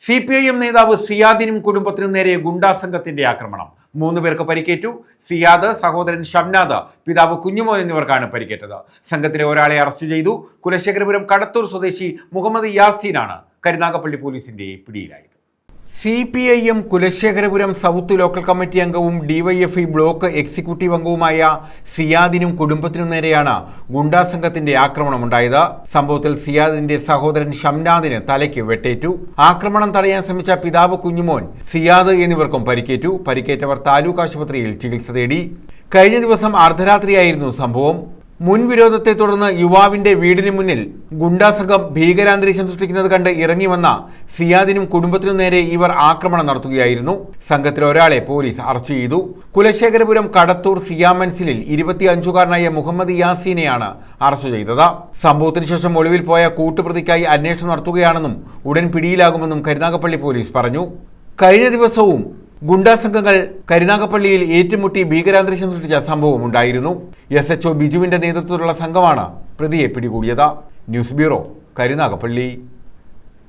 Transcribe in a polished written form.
CPIM നേതാവ് സിയാദിനും കുടുംബത്തിനും നേരെ ഗുണ്ടാ സംഘത്തിന്റെ ആക്രമണം. 3 പേർക്ക് പരിക്കേറ്റു. സിയാദ്, സഹോദരൻ ഷംനാദ്, പിതാവ് കുഞ്ഞുമോൻ എന്നിവർക്കാണ് പരിക്കേറ്റത്. സംഘത്തിലെ ഒരാളെ അറസ്റ്റ് ചെയ്തു. കുലശേഖരപുരം കടത്തൂർ സ്വദേശി മുഹമ്മദ് യാസീനാണ് കരുനാഗപ്പള്ളി പോലീസിന്റെ പിടിയിലായത്. CPIM Kulasekharapuram south local committee അംഗവും DYFI ബ്ലോക്ക് എക്സിക്യൂട്ടീവ് അംഗവുമായ സിയാദിനും കുടുംബത്തിനും നേരെയാണ് ഗുണ്ടാ സംഘത്തിന്റെ ആക്രമണമുണ്ടായത്. സംഭവത്തിൽ സിയാദിന്റെ സഹോദരൻ ഷംനാദിന് തലയ്ക്ക് വെട്ടേറ്റു. ആക്രമണം തടയാൻ ശ്രമിച്ച പിതാവ് കുഞ്ഞുമോൻ, സിയാദ് എന്നിവർക്കും പരിക്കേറ്റു. പരിക്കേറ്റവർ താലൂക്ക് ആശുപത്രിയിൽ ചികിത്സ തേടി. കഴിഞ്ഞ ദിവസം അർദ്ധരാത്രിയായിരുന്നു സംഭവം. മുൻവിരോധത്തെ തുടർന്ന് യുവാവിന്റെ വീടിന് മുന്നിൽ ഗുണ്ടാസംഘം ഭീകരാന്തരീക്ഷം സൃഷ്ടിക്കുന്നത് കണ്ട് ഇറങ്ങി വന്ന സിയാദിനും കുടുംബത്തിനും നേരെ ഇവർ ആക്രമണം നടത്തുകയായിരുന്നു. സംഘത്തിലെ ഒരാളെ പോലീസ് അറസ്റ്റ് ചെയ്തു. കുലശേഖരപുരം കടത്തൂർ സിയാമൻസിലിൽ 25-കാരനായ മുഹമ്മദ് യാസീനെയാണ് അറസ്റ്റ് ചെയ്തത്. സംഭവത്തിന് ശേഷം ഒളിവിൽ പോയ കൂട്ടുപ്രതിക്കായി അന്വേഷണം നടത്തുകയാണെന്നും ഉടൻ പിടിയിലാകുമെന്നും കരുനാഗപ്പള്ളി പോലീസ് പറഞ്ഞു. കഴിഞ്ഞ ദിവസവും ഗുണ്ടാ സംഘങ്ങൾ കരുനാഗപ്പള്ളിയിൽ ഏറ്റുമുട്ടി ഭീകരാന്തരീക്ഷം സൃഷ്ടിച്ച സംഭവം ഉണ്ടായിരുന്നു. SHO ബിജുവിന്റെ നേതൃത്വത്തിലുള്ള സംഘമാണ് പ്രതിയെ പിടികൂടിയത്. News bureau, Karunagappally.